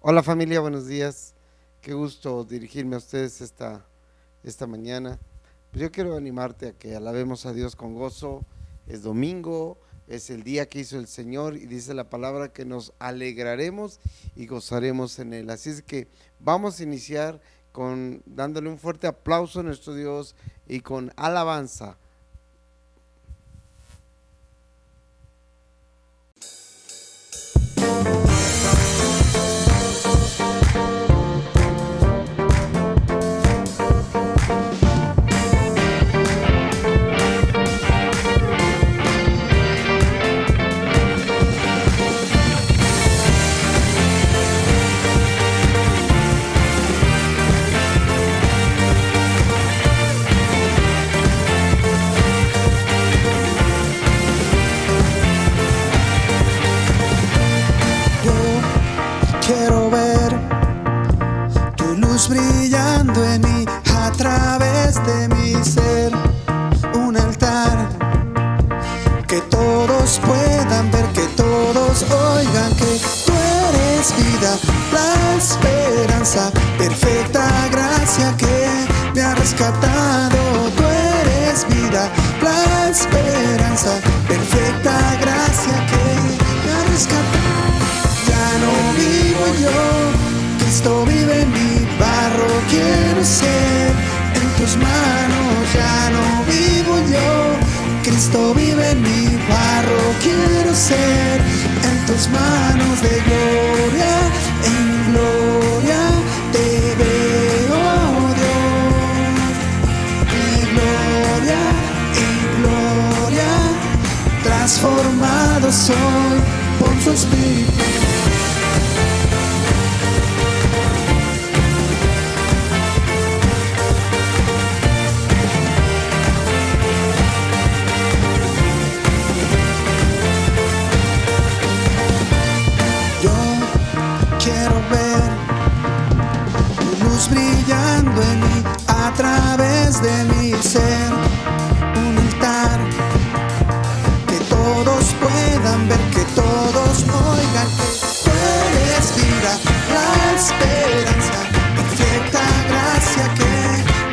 Hola familia, buenos días. Qué gusto dirigirme a ustedes esta mañana. Pues yo quiero animarte a que alabemos a Dios con gozo. Es domingo, es el día que hizo el Señor y dice la palabra que nos alegraremos y gozaremos en Él. Así es que vamos a iniciar dándole un fuerte aplauso a nuestro Dios y con alabanza. Quiero ver tu luz brillando en mí, a través de mi ser. Un altar que todos puedan ver, que todos oigan que tú eres vida, la esperanza, perfecta gracia que me ha rescatado. Tú eres vida, la esperanza, perfecta gracia que me ha rescatado. Ya no vivo yo, Cristo vive en mi barro, quiero ser en tus manos. Ya no vivo yo, Cristo vive en mi barro, quiero ser en tus manos. De gloria en gloria te veo, Dios. De gloria en gloria transformado soy por tu Espíritu. Quiero ver tu luz brillando en mí, a través de mi ser. Un altar que todos puedan ver, que todos oigan que tú eres vida, la esperanza, perfecta gracia que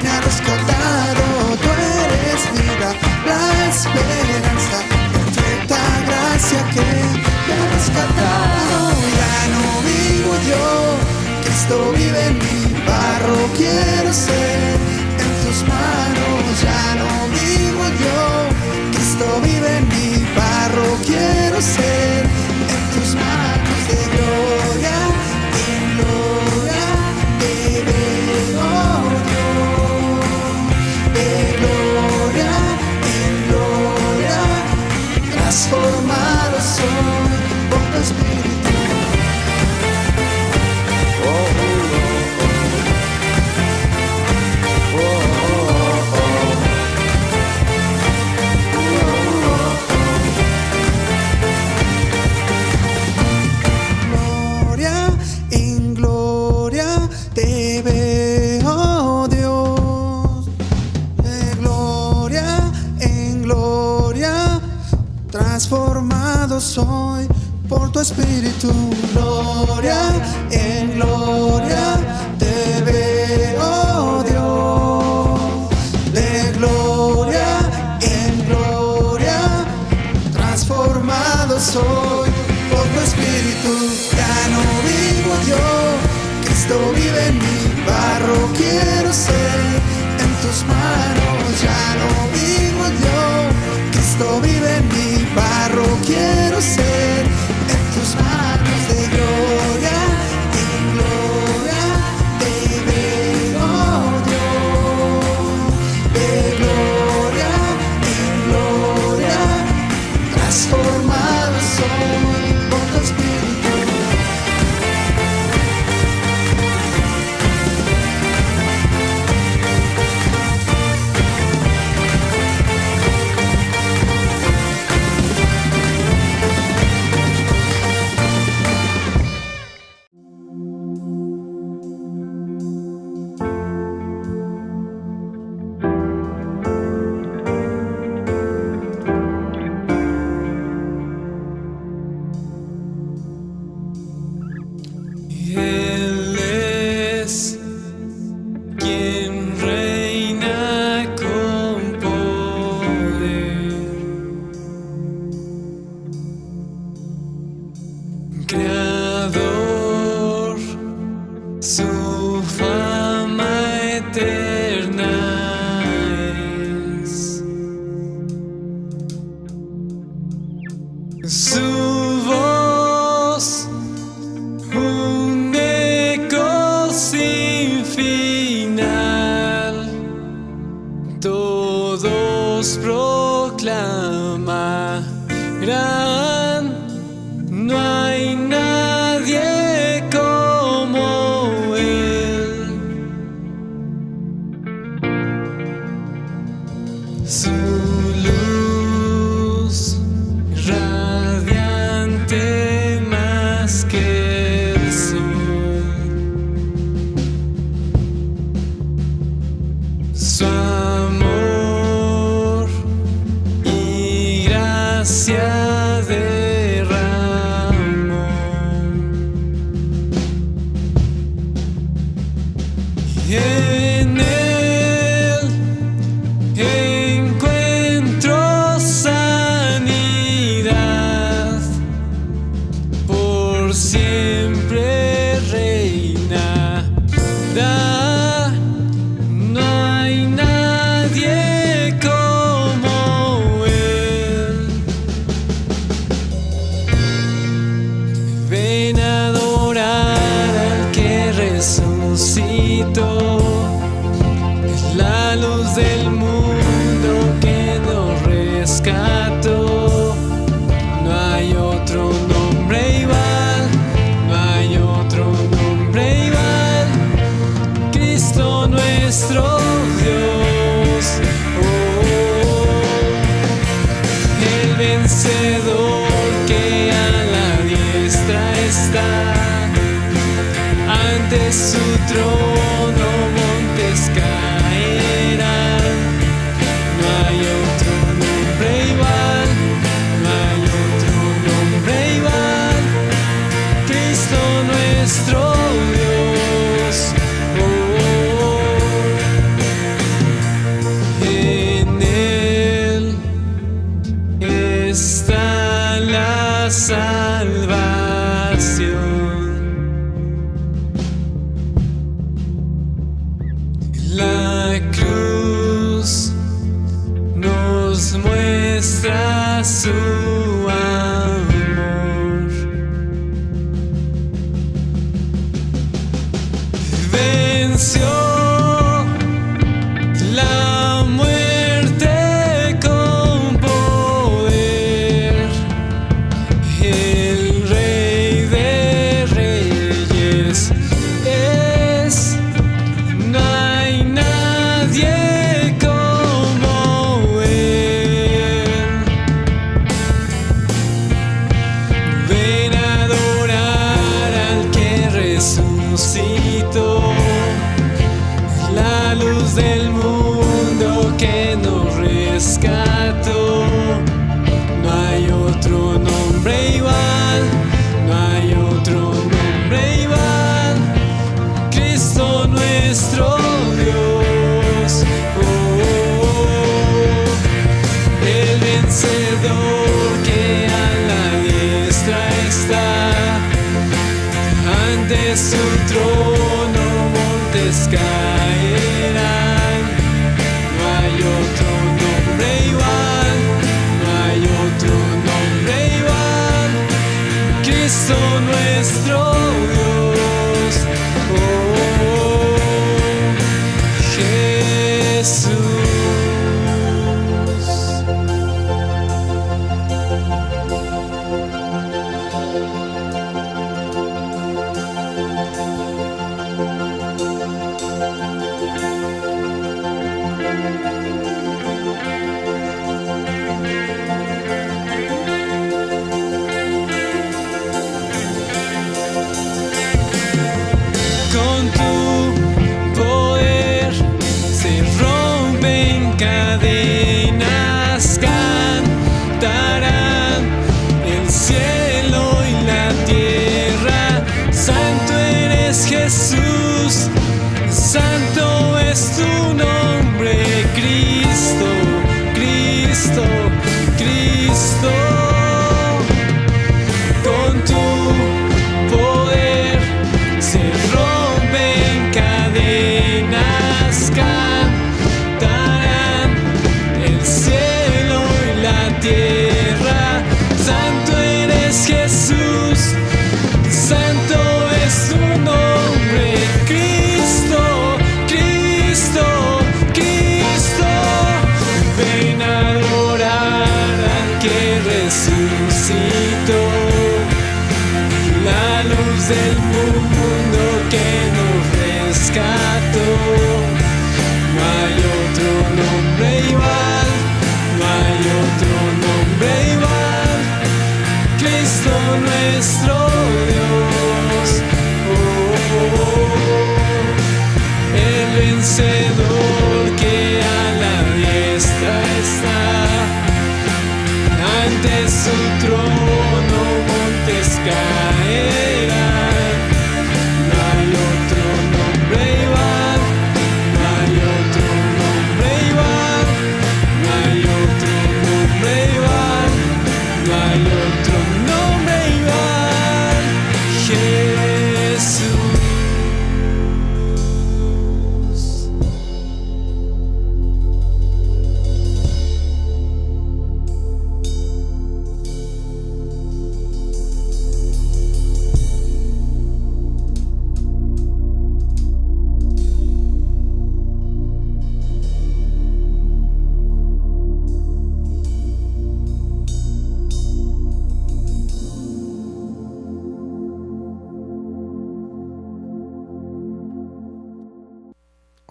me ha rescatado. Tú eres vida, la esperanza, perfecta gracia que me ha rescatado. Ya no vivo yo, Cristo vive en mi barro, quiero ser en tus manos. Ya no vivo yo, Cristo vive en mi barro, quiero ser en tus manos. De gloria en gloria te veo, Dios. De gloria en gloria transformado soy por tu Espíritu. Transformado soy por tu Espíritu. Gloria en gloria te veo, Dios. De gloria en gloria transformado soy por tu Espíritu. Ya no vivo yo, Cristo vive en mi barro, quiero ser en tus manos. Ya no vivo yo, Cristo vive en mi barro, quiero ser en tus manos. De gloria en gloria te veo, Dios. De gloria en gloria transformado soy por tu Espíritu. todos proclamarán: no hay nadie como Él. Su luz radiante más que el sol, su amor y gracia derramó. Y en Él encuentro sanidad, por siempre reinará. No hay nadie como Él. Ven a adorar al que resucitó, es la luz del mundo que nos rescató. No hay otro nombre igual, no hay otro nombre igual. Cristo nuestro Dios, el vencedor que a la diestra está. Ante su trono montes caerán. No hay otro nombre igual, no hay otro nombre igual. Cristo nuestro Dios, en Él está la salvación. La cruz nos muestra su amor. Venció la muerte con poder, el Rey de Reyes es. No hay nadie como Él. Ven a adorar al que resucitó, la luz del mundo que nos rescató. No hay otro nombre igual, no hay otro nombre igual. Cristo nuestro Dios, el vencedor que a la diestra está. Ante su trono montes caerán. No hay otro nombre igual, no hay otro nombre igual. Cristo nuestro Dios, Jesús. Con tu poder se rompen cadenas, cantarán el cielo y la tierra. Santo eres Jesús, santo es tu nombre, Cristo, Cristo, Cristo. Con tu poder se rompen cadenas, cantarán el cielo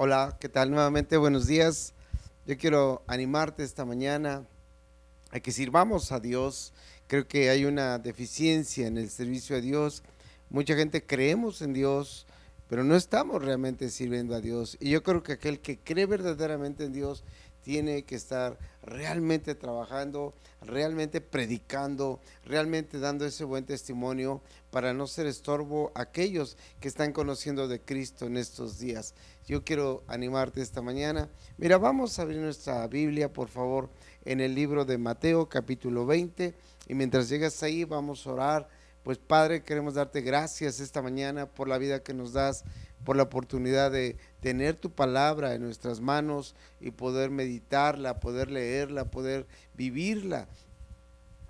Hola, ¿qué tal? Nuevamente, buenos días. Yo quiero animarte esta mañana a que sirvamos a Dios. Creo que hay una deficiencia en el servicio a Dios. Mucha gente creemos en Dios, pero no estamos realmente sirviendo a Dios. Y yo creo que aquel que cree verdaderamente en Dios tiene que estar realmente trabajando, realmente predicando, realmente dando ese buen testimonio para no ser estorbo a aquellos que están conociendo de Cristo en estos días. Yo quiero animarte esta mañana. Mira, vamos a abrir nuestra Biblia, por favor, en el libro de Mateo, capítulo 20. Y mientras llegas ahí, vamos a orar. Pues Padre, queremos darte gracias esta mañana por la vida que nos das, por la oportunidad de tener tu palabra en nuestras manos y poder meditarla, poder leerla, poder vivirla.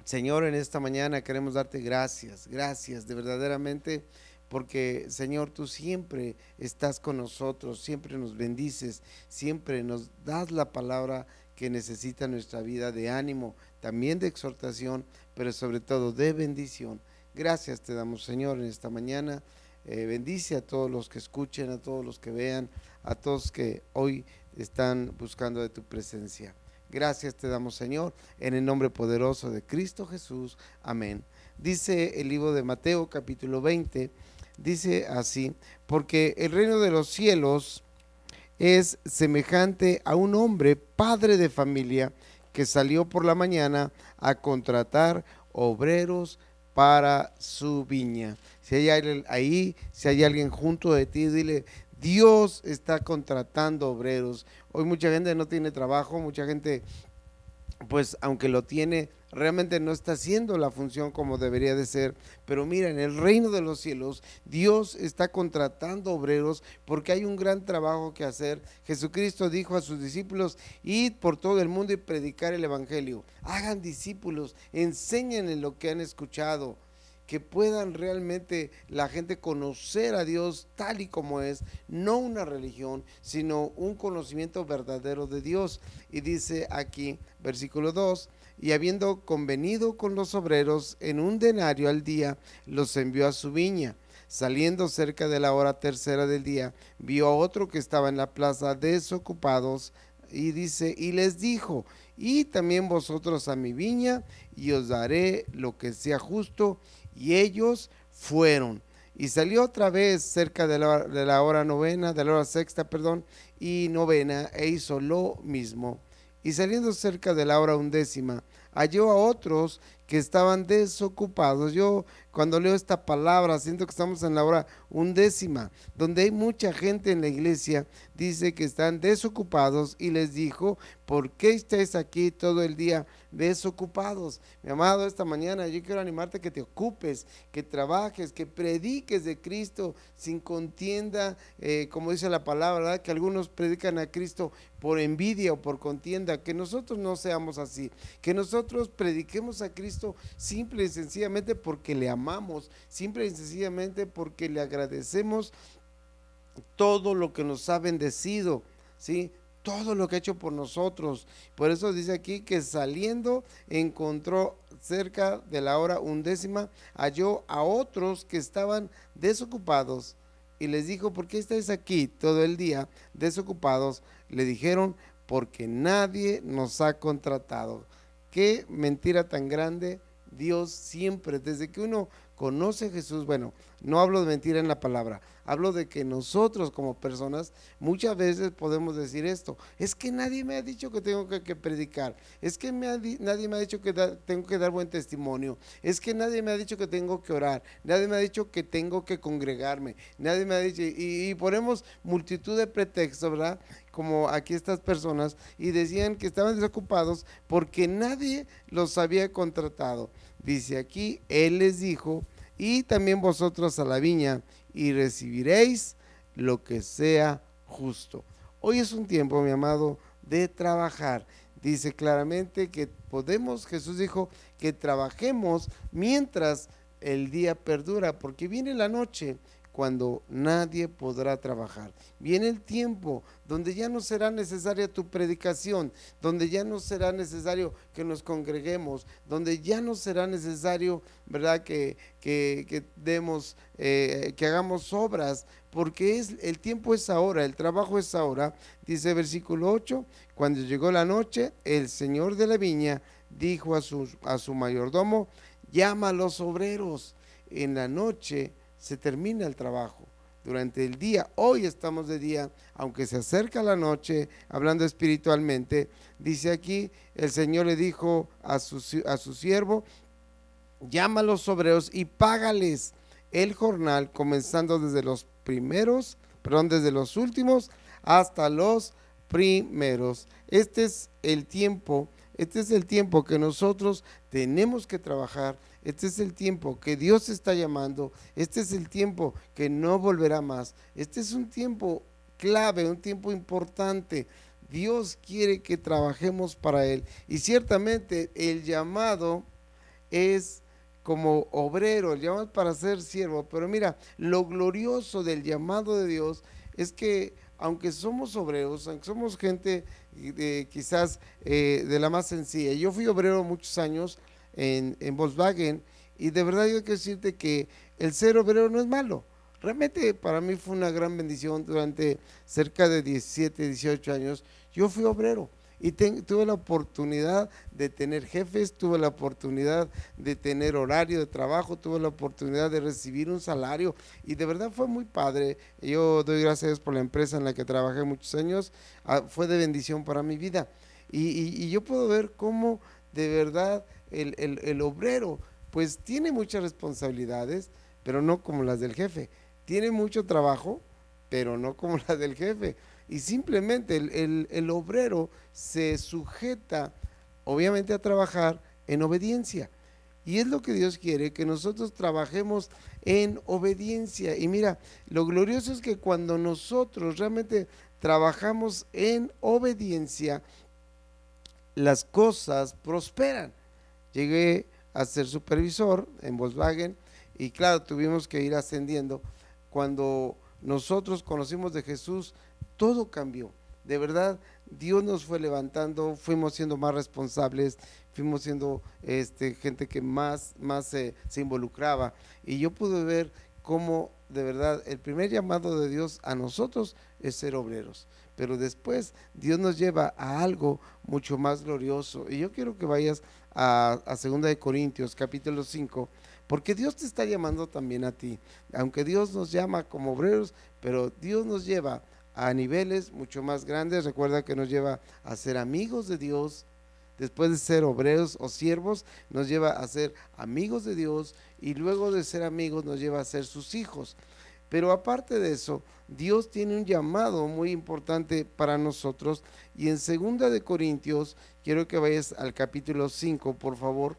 Señor, en esta mañana queremos darte gracias de verdaderamente, porque Señor, tú siempre estás con nosotros, siempre nos bendices, siempre nos das la palabra que necesita nuestra vida, de ánimo, también de exhortación, pero sobre todo de bendición. Gracias te damos, Señor, en esta mañana. Bendice a todos los que escuchen, a todos los que vean, a todos que hoy están buscando de tu presencia. Gracias te damos, Señor, en el nombre poderoso de Cristo Jesús. Amén. Dice el libro de Mateo, capítulo 20, dice así: porque el reino de los cielos es semejante a un hombre, padre de familia, que salió por la mañana a contratar obreros para su viña. Si hay alguien ahí, si hay alguien junto de ti, dile: Dios está contratando obreros. Hoy mucha gente no tiene trabajo, mucha gente, pues aunque lo tiene, realmente no está haciendo la función como debería de ser. Pero mira, en el reino de los cielos, Dios está contratando obreros porque hay un gran trabajo que hacer. Jesucristo dijo a sus discípulos: id por todo el mundo y predicar el evangelio. Hagan discípulos, enséñenles lo que han escuchado, que puedan realmente la gente conocer a Dios tal y como es, no una religión, sino un conocimiento verdadero de Dios. Y dice aquí, versículo 2, y habiendo convenido con los obreros en un denario al día, los envió a su viña. Saliendo cerca de la hora tercera del día, vio a otro que estaba en la plaza desocupados, y dice, y les dijo: y también vosotros a mi viña, y os daré lo que sea justo. Y ellos fueron. Y salió otra vez cerca de la hora novena, de la hora sexta, y novena, e hizo lo mismo. Y saliendo cerca de la hora undécima, halló a otros que estaban desocupados. Yo cuando leo esta palabra siento que estamos en la hora undécima, donde hay mucha gente en la iglesia. Dice que están desocupados y les dijo: ¿por qué estáis aquí todo el día desocupados? Mi amado, esta mañana yo quiero animarte a que te ocupes, que trabajes, que prediques de Cristo sin contienda, como dice la palabra, ¿verdad? Que algunos predican a Cristo por envidia o por contienda. Que nosotros no seamos así, que nosotros prediquemos a Cristo simple y sencillamente porque le amamos, simple y sencillamente porque le agradecemos todo lo que nos ha bendecido, ¿sí? Todo lo que ha hecho por nosotros. Por eso dice aquí que saliendo encontró cerca de la hora undécima, halló a otros que estaban desocupados y les dijo: ¿por qué estáis aquí todo el día desocupados? Le dijeron: porque nadie nos ha contratado. Qué mentira tan grande. Dios siempre, desde que uno conoce a Jesús, bueno, no hablo de mentira en la palabra, hablo de que nosotros como personas muchas veces podemos decir esto: es que nadie me ha dicho que tengo que predicar, es que nadie me ha dicho que tengo que dar buen testimonio, es que nadie me ha dicho que tengo que orar, nadie me ha dicho que tengo que congregarme, nadie me ha dicho, y ponemos multitud de pretextos, ¿verdad? Como aquí estas personas, y decían que estaban desocupados porque nadie los había contratado. Dice aquí, él les dijo: y también vosotros a la viña, y recibiréis lo que sea justo. Hoy es un tiempo, mi amado, de trabajar. Dice claramente que podemos, Jesús dijo que trabajemos mientras el día perdura, porque viene la noche cuando nadie podrá trabajar. Viene el tiempo donde ya no será necesaria tu predicación, donde ya no será necesario que nos congreguemos, donde ya no será necesario, ¿verdad?, que demos, que hagamos obras porque el tiempo es ahora, el trabajo es ahora. Dice versículo 8, cuando llegó la noche, el señor de la viña dijo a su mayordomo, llama a los obreros. En la noche se termina el trabajo. Durante el día, hoy estamos de día, aunque se acerca la noche, hablando espiritualmente, dice aquí, el Señor le dijo a su siervo, llama a los obreros y págales el jornal, comenzando desde desde los últimos hasta los primeros. Este es el tiempo que nosotros tenemos que trabajar. Este es el tiempo que Dios está llamando. Este es el tiempo que no volverá más. Este es un tiempo clave, un tiempo importante. Dios quiere que trabajemos para Él. Y ciertamente el llamado es como obrero, el llamado es para ser siervo. Pero mira, lo glorioso del llamado de Dios es que aunque somos obreros, aunque somos gente quizás de la más sencilla. Yo fui obrero muchos años en Volkswagen, y de verdad yo quiero decirte que el ser obrero no es malo. Realmente para mí fue una gran bendición. Durante cerca de 17, 18 años yo fui obrero y tuve la oportunidad de tener jefes, tuve la oportunidad de tener horario de trabajo, tuve la oportunidad de recibir un salario, y de verdad fue muy padre. Yo doy gracias a Dios por la empresa en la que trabajé muchos años. Fue de bendición para mi vida, y yo puedo ver cómo de verdad el obrero pues tiene muchas responsabilidades, pero no como las del jefe. Tiene mucho trabajo, pero no como las del jefe. Y simplemente el obrero se sujeta obviamente a trabajar en obediencia. Y es lo que Dios quiere, que nosotros trabajemos en obediencia. Y mira, lo glorioso es que cuando nosotros realmente trabajamos en obediencia, las cosas prosperan. Llegué a ser supervisor en Volkswagen, y claro, tuvimos que ir ascendiendo. Cuando nosotros conocimos de Jesús, todo cambió. De verdad, Dios nos fue levantando, fuimos siendo más responsables, fuimos siendo gente que más se involucraba. Y yo pude ver cómo de verdad el primer llamado de Dios a nosotros es ser obreros, pero después Dios nos lleva a algo mucho más glorioso. Y yo quiero que vayas a 2 de Corintios capítulo 5, porque Dios te está llamando también a ti. Aunque Dios nos llama como obreros, pero Dios nos lleva a niveles mucho más grandes. Recuerda que nos lleva a ser amigos de Dios. Después de ser obreros o siervos, nos lleva a ser amigos de Dios, y luego de ser amigos nos lleva a ser sus hijos. Pero aparte de eso, Dios tiene un llamado muy importante para nosotros. Y en 2 de Corintios, quiero que vayas al capítulo 5, por favor.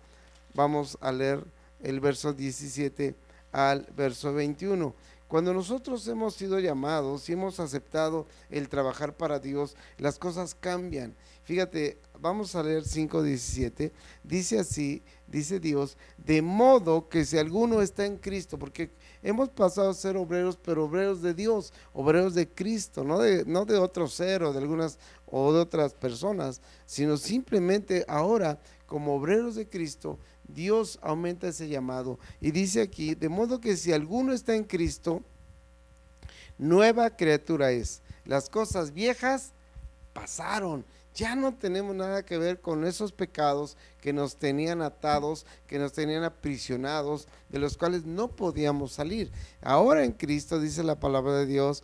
Vamos a leer el verso 17 al verso 21. Cuando nosotros hemos sido llamados y hemos aceptado el trabajar para Dios, las cosas cambian. Fíjate, vamos a leer 5:17. Dice así, dice Dios, de modo que si alguno está en Cristo, porque hemos pasado a ser obreros, pero obreros de Dios, obreros de Cristo, no de otro ser o de algunas o de otras personas, sino simplemente ahora como obreros de Cristo. Dios aumenta ese llamado, y dice aquí, de modo que si alguno está en Cristo, nueva criatura es. Las cosas viejas pasaron. Ya no tenemos nada que ver con esos pecados que nos tenían atados, que nos tenían aprisionados, de los cuales no podíamos salir. Ahora en Cristo, dice la palabra de Dios,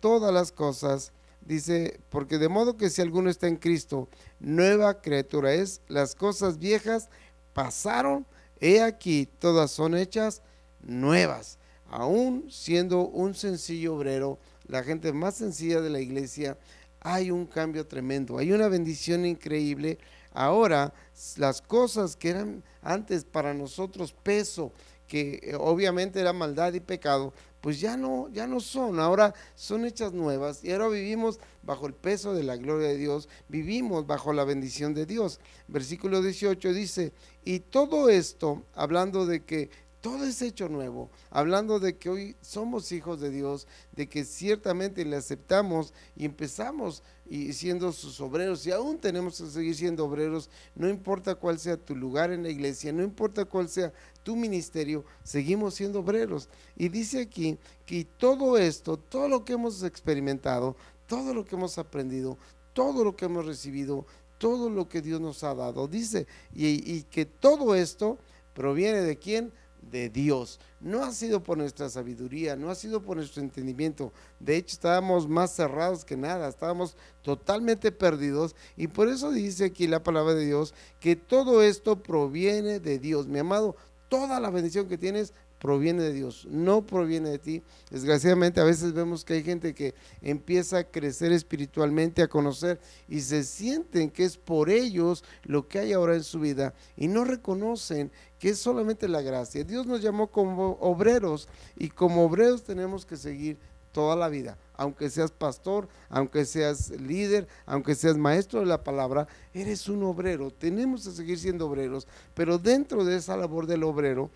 todas las cosas, dice, porque de modo que si alguno está en Cristo, nueva criatura es. Las cosas viejas pasaron, he aquí, todas son hechas nuevas. Aún siendo un sencillo obrero, la gente más sencilla de la iglesia, hay un cambio tremendo, hay una bendición increíble. Ahora las cosas que eran antes para nosotros peso, que obviamente era maldad y pecado, pues ya no son. Ahora son hechas nuevas, y ahora vivimos bajo el peso de la gloria de Dios, vivimos bajo la bendición de Dios. Versículo 18 dice, y todo esto, hablando de que todo es hecho nuevo, hablando de que hoy somos hijos de Dios, de que ciertamente le aceptamos y empezamos y siendo sus obreros, y aún tenemos que seguir siendo obreros, no importa cuál sea tu lugar en la iglesia, no importa cuál sea tu ministerio, seguimos siendo obreros. Y dice aquí que todo esto, todo lo que hemos experimentado, todo lo que hemos aprendido, todo lo que hemos recibido, todo lo que Dios nos ha dado, dice, y que todo esto proviene ¿de quién? De Dios. No ha sido por nuestra sabiduría, no ha sido por nuestro entendimiento. De hecho, estábamos más cerrados que nada, estábamos totalmente perdidos, y por eso dice aquí la palabra de Dios que todo esto proviene de Dios. Mi amado, toda la bendición que tienes proviene de Dios, no proviene de ti. Desgraciadamente a veces vemos que hay gente que empieza a crecer espiritualmente, a conocer, y se sienten que es por ellos lo que hay ahora en su vida, y no reconocen que es solamente la gracia. Dios nos llamó como obreros, y como obreros tenemos que seguir toda la vida, aunque seas pastor, aunque seas líder, aunque seas maestro de la palabra, eres un obrero. Tenemos que seguir siendo obreros, pero dentro de esa labor del obrero,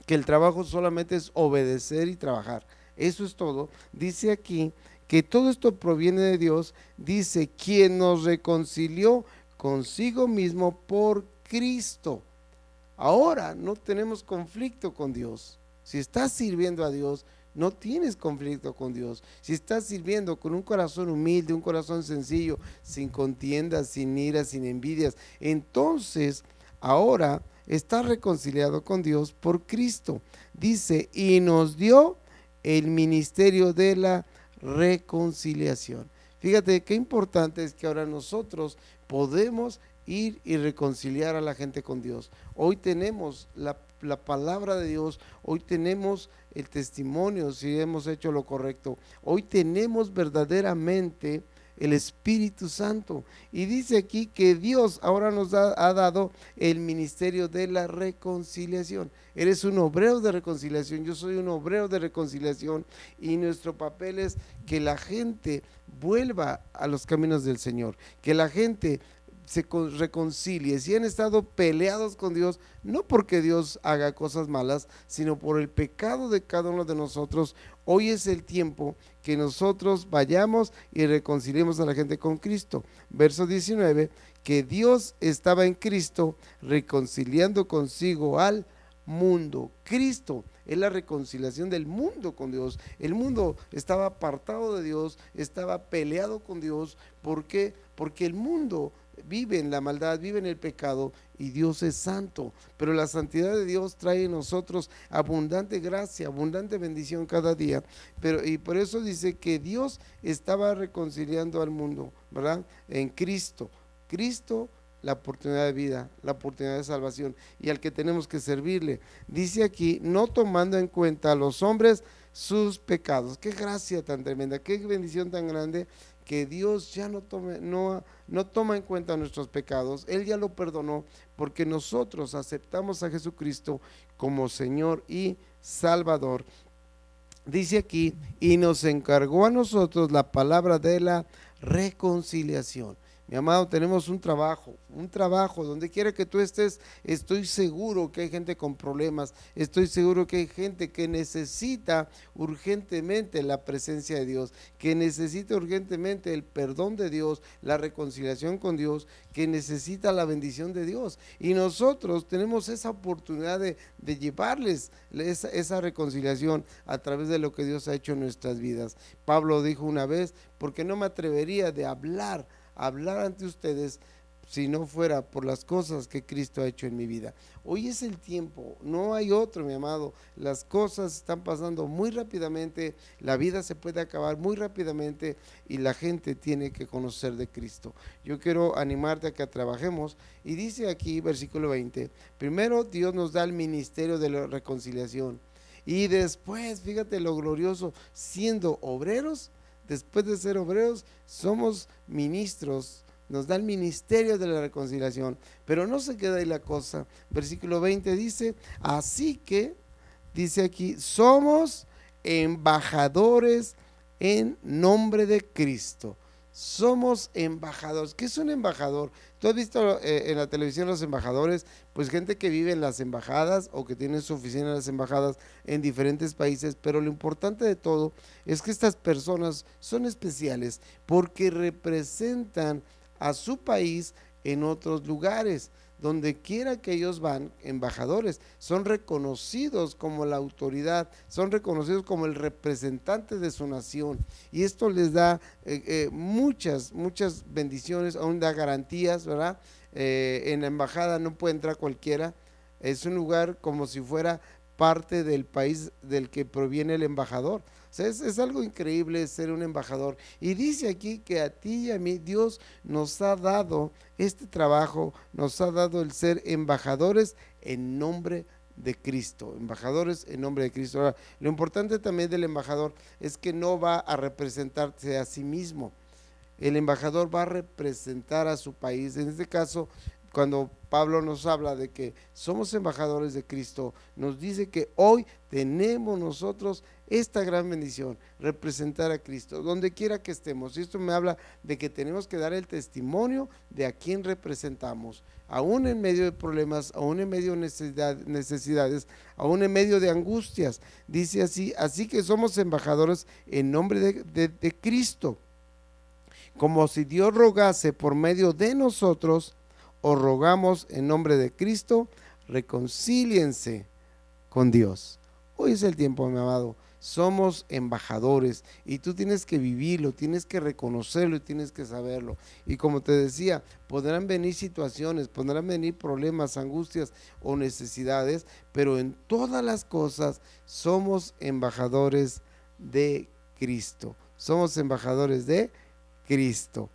que el trabajo solamente es obedecer y trabajar, eso es todo. Dice aquí que todo esto proviene de Dios, dice, quien nos reconcilió consigo mismo por Cristo. Ahora no tenemos conflicto con Dios. Si estás sirviendo a Dios, no tienes conflicto con Dios. Si estás sirviendo con un corazón humilde, un corazón sencillo, sin contiendas, sin iras, sin envidias, entonces ahora está reconciliado con Dios por Cristo. Dice, y nos dio el ministerio de la reconciliación. Fíjate qué importante es que ahora nosotros podemos ir y reconciliar a la gente con Dios. Hoy tenemos la palabra de Dios, hoy tenemos el testimonio si hemos hecho lo correcto, hoy tenemos verdaderamente el Espíritu Santo, y dice aquí que Dios ahora nos ha dado el ministerio de la reconciliación. Eres un obrero de reconciliación, yo soy un obrero de reconciliación, y nuestro papel es que la gente vuelva a los caminos del Señor, que la gente se reconcilie. Si han estado peleados con Dios, no porque Dios haga cosas malas, sino por el pecado de cada uno de nosotros, hoy es el tiempo que nosotros vayamos y reconciliemos a la gente con Cristo. Verso 19, que Dios estaba en Cristo reconciliando consigo al mundo. Cristo es la reconciliación del mundo con Dios. El mundo estaba apartado de Dios, estaba peleado con Dios. ¿Por qué? Porque el mundo vive en la maldad, vive en el pecado, y Dios es santo, pero la santidad de Dios trae en nosotros abundante gracia, abundante bendición cada día. Y por eso dice que Dios estaba reconciliando al mundo, ¿verdad? En Cristo, la oportunidad de vida, la oportunidad de salvación, y al que tenemos que servirle. Dice aquí, no tomando en cuenta a los hombres sus pecados. Qué gracia tan tremenda, qué bendición tan grande, que Dios ya no toma en cuenta nuestros pecados. Él ya lo perdonó, porque nosotros aceptamos a Jesucristo como Señor y Salvador. Dice aquí, y nos encargó a nosotros la palabra de la reconciliación. Mi amado, tenemos un trabajo donde quiera que tú estés. Estoy seguro que hay gente con problemas, estoy seguro que hay gente que necesita urgentemente la presencia de Dios, que necesita urgentemente el perdón de Dios, la reconciliación con Dios, que necesita la bendición de Dios, y nosotros tenemos esa oportunidad de llevarles esa reconciliación a través de lo que Dios ha hecho en nuestras vidas. Pablo dijo una vez, porque no me atrevería de hablar ante ustedes si no fuera por las cosas que Cristo ha hecho en mi vida. Hoy es el tiempo, no hay otro, mi amado. Las cosas están pasando muy rápidamente, la vida se puede acabar muy rápidamente, y la gente tiene que conocer de Cristo. Yo quiero animarte a que trabajemos, y dice aquí versículo 20, primero Dios nos da el ministerio de la reconciliación, y después, fíjate lo glorioso, siendo obreros, después de ser obreros, somos ministros, nos da el ministerio de la reconciliación. Pero no se queda ahí la cosa. Versículo 20 dice, así que, dice aquí, somos embajadores en nombre de Cristo. Somos embajadores. ¿Qué es un embajador? Tú has visto en la televisión los embajadores, pues gente que vive en las embajadas o que tiene su oficina en las embajadas en diferentes países, pero lo importante de todo es que estas personas son especiales porque representan a su país en otros lugares. Donde quiera que ellos van, embajadores, son reconocidos como la autoridad, son reconocidos como el representante de su nación. Y esto les da muchas bendiciones, aún da garantías, ¿verdad? En la embajada no puede entrar cualquiera, es un lugar como si fuera parte del país del que proviene el embajador. O sea, es algo increíble ser un embajador. Y dice aquí que a ti y a mí Dios nos ha dado este trabajo, nos ha dado el ser embajadores en nombre de Cristo, embajadores en nombre de Cristo. Ahora, lo importante también del embajador es que no va a representarse a sí mismo. El embajador va a representar a su país. En este caso, cuando Pablo nos habla de que somos embajadores de Cristo, nos dice que hoy tenemos nosotros esta gran bendición, representar a Cristo, donde quiera que estemos. Y esto me habla de que tenemos que dar el testimonio de a quién representamos, aún en medio de problemas, aún en medio de necesidades, aún en medio de angustias. Dice así que somos embajadores en nombre de Cristo, como si Dios rogase por medio de nosotros. Os rogamos en nombre de Cristo, reconcíliense con Dios. Hoy es el tiempo, mi amado. Somos embajadores y tú tienes que vivirlo, tienes que reconocerlo y tienes que saberlo. Y como te decía, podrán venir situaciones, podrán venir problemas, angustias o necesidades, pero en todas las cosas somos embajadores de Cristo. Somos embajadores de Cristo.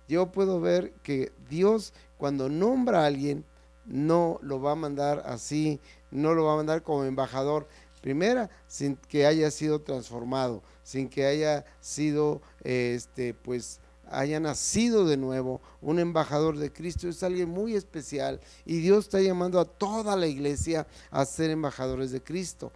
Yo puedo ver que Dios, cuando nombra a alguien, no lo va a mandar así, no lo va a mandar como embajador. Primera, sin que haya sido transformado, sin que haya sido, pues, haya nacido de nuevo. Un embajador de Cristo es alguien muy especial y Dios está llamando a toda la iglesia a ser embajadores de Cristo.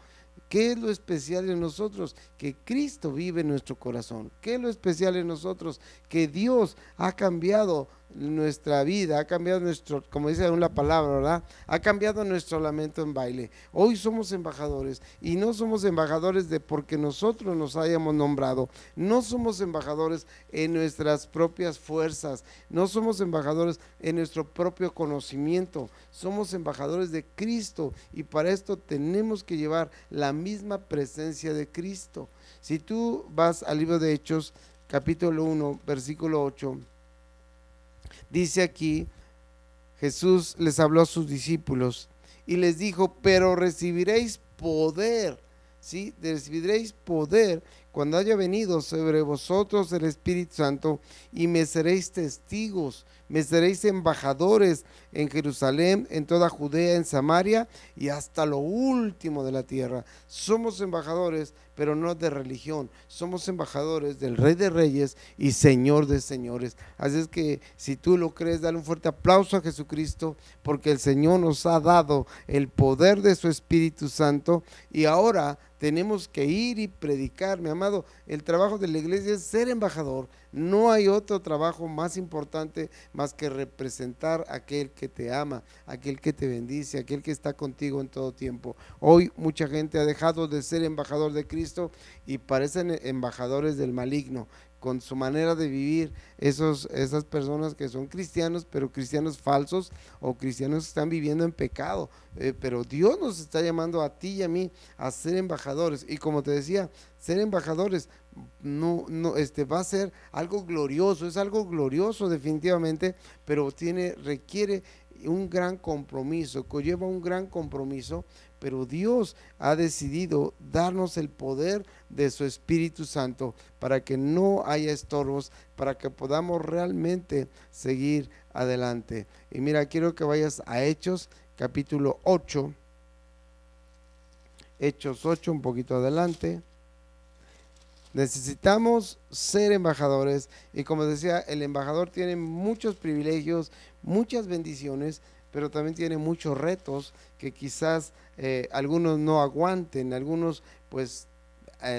¿Qué es lo especial en nosotros? Que Cristo vive en nuestro corazón. ¿Qué es lo especial en nosotros? Que Dios ha cambiado nuestra vida, ha cambiado nuestro, como dice aún la palabra, ¿verdad? Ha cambiado nuestro lamento en baile. Hoy somos embajadores y no somos embajadores de porque nosotros nos hayamos nombrado. No somos embajadores en nuestras propias fuerzas. No somos embajadores en nuestro propio conocimiento. Somos embajadores de Cristo y para esto tenemos que llevar la misma presencia de Cristo. Si tú vas al libro de Hechos, capítulo 1, versículo 8, dice aquí, Jesús les habló a sus discípulos y les dijo, pero recibiréis poder, ¿sí? Recibiréis poder cuando haya venido sobre vosotros el Espíritu Santo y me seréis testigos, me seréis embajadores en Jerusalén, en toda Judea, en Samaria y hasta lo último de la tierra. Somos embajadores, pero no de religión. Somos embajadores del Rey de Reyes y Señor de Señores. Así es que si tú lo crees, dale un fuerte aplauso a Jesucristo, porque el Señor nos ha dado el poder de su Espíritu Santo y ahora tenemos que ir y predicar, mi amado. El trabajo de la iglesia es ser embajador. No hay otro trabajo más importante más que representar a aquel que te ama, aquel que te bendice, aquel que está contigo en todo tiempo. Hoy mucha gente ha dejado de ser embajador de Cristo y parecen embajadores del maligno con su manera de vivir. Esas personas que son cristianos, pero cristianos falsos o cristianos que están viviendo en pecado. Pero Dios nos está llamando a ti y a mí a ser embajadores. Y como te decía, ser embajadores va a ser algo glorioso, es algo glorioso definitivamente, pero requiere un gran compromiso, conlleva un gran compromiso, pero Dios ha decidido darnos el poder de su Espíritu Santo para que no haya estorbos, para que podamos realmente seguir adelante. Y mira, quiero que vayas a Hechos, capítulo 8, Hechos 8, un poquito adelante. Necesitamos ser embajadores y como decía, el embajador tiene muchos privilegios, muchas bendiciones, pero también tiene muchos retos que quizás algunos no aguanten, algunos pues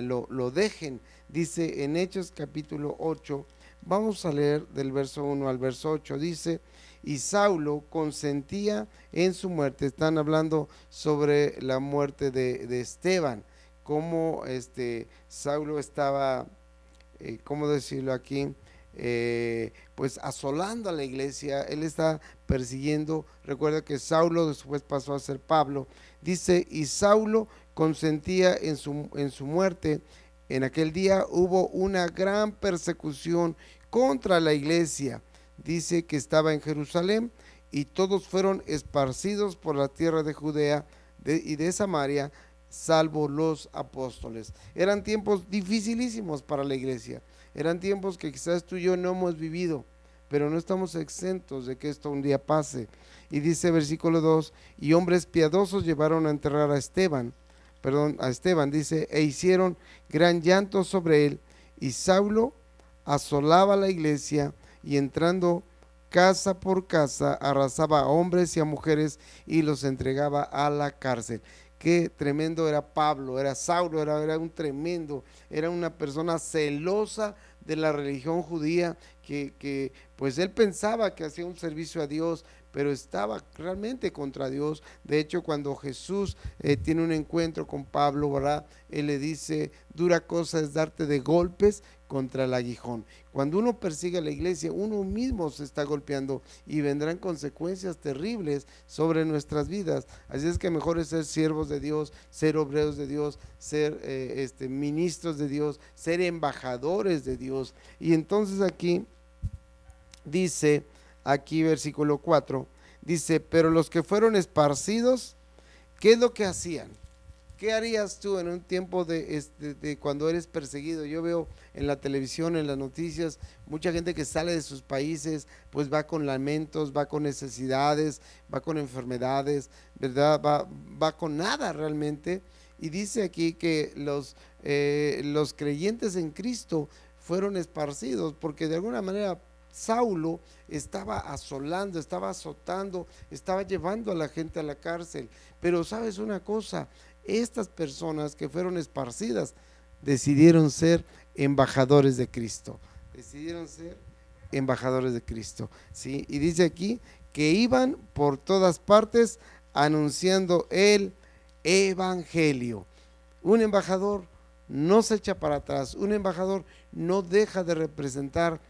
lo dejen. Dice en Hechos capítulo 8, Vamos a leer del verso 1 al verso 8. Dice, y Saulo consentía en su muerte. Están hablando sobre la muerte de Esteban, cómo Saulo estaba, ¿cómo decirlo aquí? Pues asolando a la iglesia. Él está persiguiendo. Recuerda que Saulo después pasó a ser Pablo. Dice, y Saulo consentía en su muerte. En aquel día hubo una gran persecución contra la iglesia. Dice que estaba en Jerusalén y todos fueron esparcidos por la tierra de Judea y de Samaria, salvo los apóstoles. Eran tiempos dificilísimos para la iglesia. Eran tiempos que quizás tú y yo no hemos vivido, pero no estamos exentos de que esto un día pase. Y dice versículo 2, y hombres piadosos llevaron a enterrar a Esteban, dice, e hicieron gran llanto sobre él, y Saulo asolaba la iglesia, y entrando casa por casa, arrasaba a hombres y a mujeres, y los entregaba a la cárcel. Qué tremendo era Pablo, era Saulo, era un tremendo, era una persona celosa de la religión judía, que pues él pensaba que hacía un servicio a Dios, pero estaba realmente contra Dios. De hecho, cuando Jesús tiene un encuentro con Pablo, ¿verdad? Él le dice, dura cosa es darte de golpes contra el aguijón. Cuando uno persigue a la iglesia, uno mismo se está golpeando y vendrán consecuencias terribles sobre nuestras vidas. Así es que mejor es ser siervos de Dios, ser obreros de Dios, ser ministros de Dios, ser embajadores de Dios. Y entonces aquí dice, aquí versículo 4, dice, pero los que fueron esparcidos, ¿qué es lo que hacían? ¿Qué harías tú en un tiempo de cuando eres perseguido? Yo veo en la televisión, en las noticias, mucha gente que sale de sus países, pues va con lamentos, va con necesidades, va con enfermedades, ¿verdad? Va con nada realmente. Y dice aquí que los creyentes en Cristo fueron esparcidos, porque de alguna manera Saulo estaba asolando, estaba azotando, estaba llevando a la gente a la cárcel. Pero sabes una cosa, estas personas que fueron esparcidas decidieron ser embajadores de Cristo. Decidieron ser embajadores de Cristo, ¿sí? Y dice aquí que iban por todas partes anunciando el evangelio. Un embajador no se echa para atrás, un embajador no deja de representar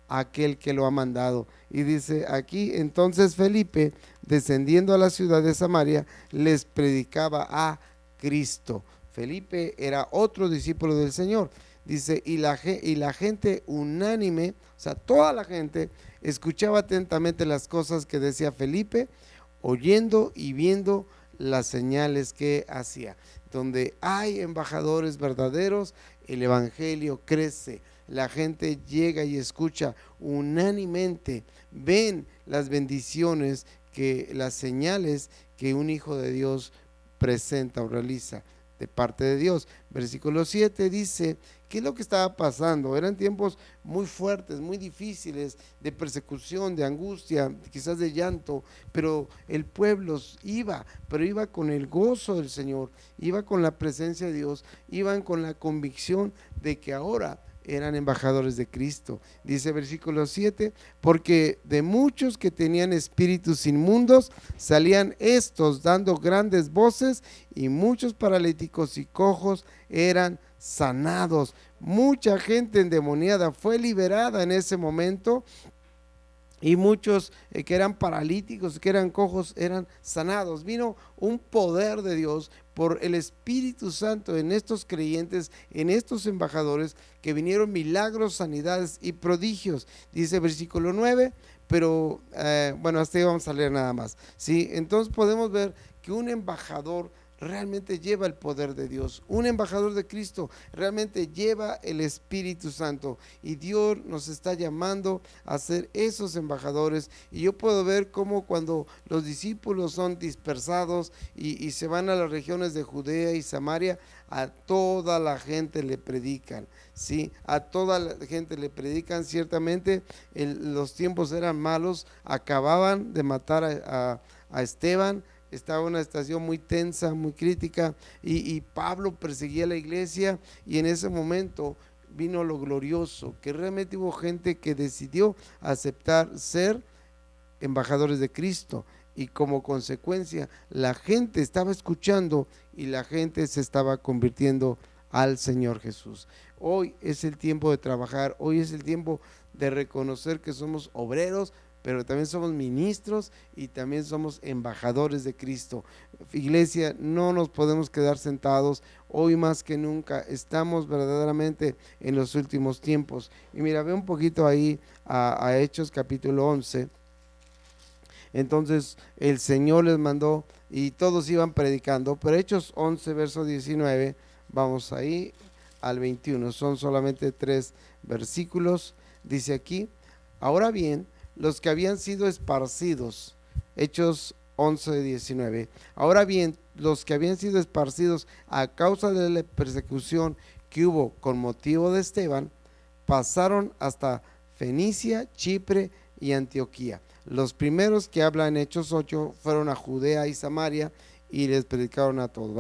a aquel que lo ha mandado. Y dice aquí, entonces Felipe, descendiendo a la ciudad de Samaria, les predicaba a Cristo. Felipe era otro discípulo del Señor. Dice, y la gente unánime, o sea, toda la gente escuchaba atentamente las cosas que decía Felipe, oyendo y viendo las señales que hacía. Donde hay embajadores verdaderos, el evangelio crece. La gente llega y escucha unánimemente, ven las bendiciones, las señales que un hijo de Dios presenta o realiza de parte de Dios. Versículo 7 dice, ¿qué es lo que estaba pasando? Eran tiempos muy fuertes, muy difíciles, de persecución, de angustia, quizás de llanto, pero el pueblo iba con el gozo del Señor, iba con la presencia de Dios, iban con la convicción de que ahora eran embajadores de Cristo. Dice versículo 7, porque de muchos que tenían espíritus inmundos salían estos dando grandes voces, y muchos paralíticos y cojos eran sanados. Mucha gente endemoniada fue liberada en ese momento, y muchos que eran paralíticos, que eran cojos, eran sanados. Vino un poder de Dios por el Espíritu Santo en estos creyentes, en estos embajadores, que vinieron milagros, sanidades y prodigios. Dice versículo 9, pero bueno, hasta ahí vamos a leer nada más, ¿sí? Entonces podemos ver que un embajador realmente lleva el poder de Dios. Un embajador de Cristo realmente lleva el Espíritu Santo, y Dios nos está llamando a ser esos embajadores. Y yo puedo ver cómo cuando los discípulos son dispersados y se van a las regiones de Judea y Samaria, a toda la gente le predican, ¿sí? A toda la gente le predican. Ciertamente los tiempos eran malos, acababan de matar a Esteban. Estaba una situación muy tensa, muy crítica, y Pablo perseguía a la iglesia, y en ese momento vino lo glorioso, que realmente hubo gente que decidió aceptar ser embajadores de Cristo, y como consecuencia la gente estaba escuchando y la gente se estaba convirtiendo al Señor Jesús. Hoy es el tiempo de trabajar, hoy es el tiempo de reconocer que somos obreros, pero también somos ministros y también somos embajadores de Cristo. Iglesia, no nos podemos quedar sentados, hoy más que nunca estamos verdaderamente en los últimos tiempos. Y mira, ve un poquito ahí a Hechos capítulo 11. Entonces el Señor les mandó y todos iban predicando, pero Hechos 11 verso 19, vamos ahí al 21, son solamente 3 versículos. Dice aquí: ahora bien, los que habían sido esparcidos, Hechos 11, 19, ahora bien, los que habían sido esparcidos a causa de la persecución que hubo con motivo de Esteban, pasaron hasta Fenicia, Chipre y Antioquía. Los primeros que hablan en Hechos 8 fueron a Judea y Samaria y les predicaron a todos,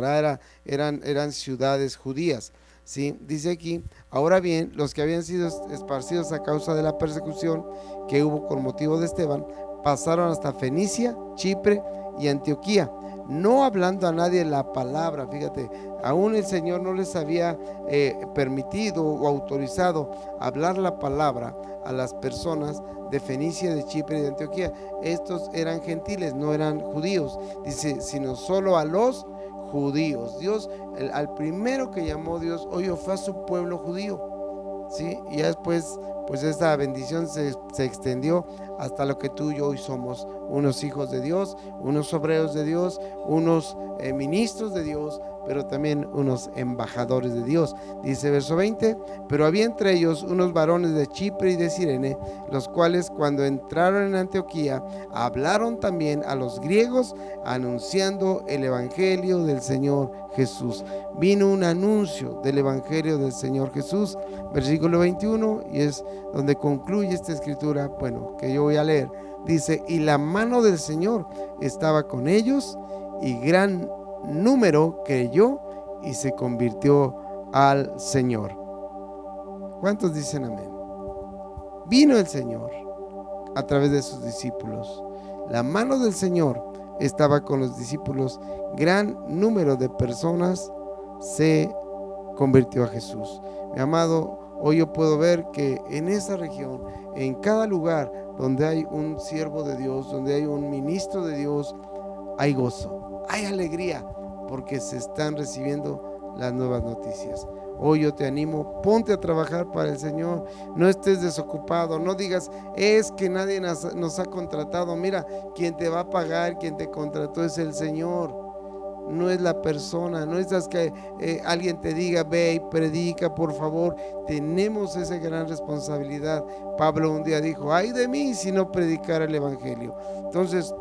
eran ciudades judías. ¿Sí? Dice aquí: ahora bien, los que habían sido esparcidos a causa de la persecución que hubo con motivo de Esteban, pasaron hasta Fenicia, Chipre y Antioquía, no hablando a nadie la palabra. Fíjate, aún el Señor no les había permitido o autorizado hablar la palabra a las personas de Fenicia, de Chipre y de Antioquía. Estos eran gentiles, no eran judíos, dice, sino solo a los judíos. Dios, al primero que llamó Dios, oye, fue a su pueblo judío, ¿sí? Y ya después, pues esta bendición se extendió hasta lo que tú y yo hoy somos, unos hijos de Dios, unos obreros de Dios, unos ministros de Dios, pero también unos embajadores de Dios. Dice verso 20: pero había entre ellos unos varones de Chipre y de Cirene, los cuales cuando entraron en Antioquía hablaron también a los griegos, anunciando el evangelio del Señor Jesús. Vino un anuncio del evangelio del Señor Jesús, versículo 21, y es donde concluye esta escritura, bueno, que yo voy a leer. Dice: y la mano del Señor estaba con ellos, y gran número creyó y se convirtió al Señor. ¿Cuántos dicen amén? Vino el Señor a través de sus discípulos. La mano del Señor estaba con los discípulos. Gran número de personas se convirtió a Jesús. Mi amado, hoy yo puedo ver que en esa región, en cada lugar donde hay un siervo de Dios, donde hay un ministro de Dios, hay gozo, hay alegría, porque se están recibiendo las nuevas noticias. Hoy yo te animo, ponte a trabajar para el Señor, no estés desocupado, no digas, es que nadie nos ha contratado. Mira, quien te va a pagar, quien te contrató es el Señor, no es la persona. No es que alguien te diga, ve y predica, por favor. Tenemos esa gran responsabilidad. Pablo un día dijo, ay de mí si no predicara el evangelio. Entonces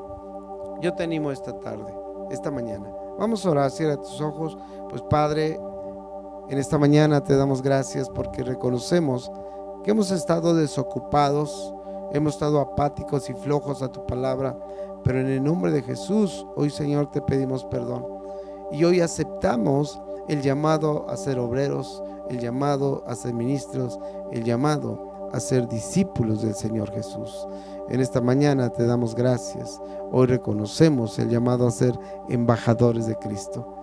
yo te animo esta tarde, esta mañana, vamos a orar. Cierra tus ojos. Pues Padre, en esta mañana te damos gracias porque reconocemos que hemos estado desocupados, hemos estado apáticos y flojos a tu palabra, pero en el nombre de Jesús, hoy Señor te pedimos perdón y hoy aceptamos el llamado a ser obreros, el llamado a ser ministros, el llamado a ser discípulos del Señor Jesús. En esta mañana te damos gracias, hoy reconocemos el llamado a ser embajadores de Cristo.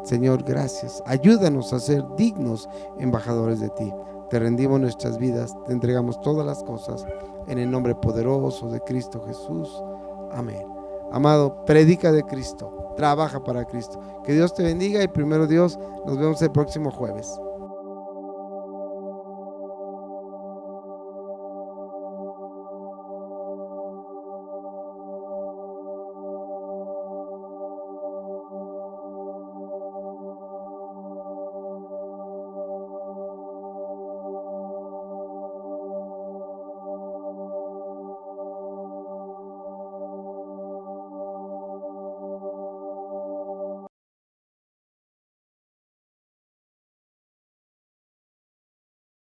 Señor, gracias. Ayúdanos a ser dignos embajadores de ti. Te rendimos nuestras vidas, te entregamos todas las cosas en el nombre poderoso de Cristo Jesús. Amén. Amado, predica de Cristo, trabaja para Cristo. Que Dios te bendiga y primero Dios, nos vemos el próximo jueves.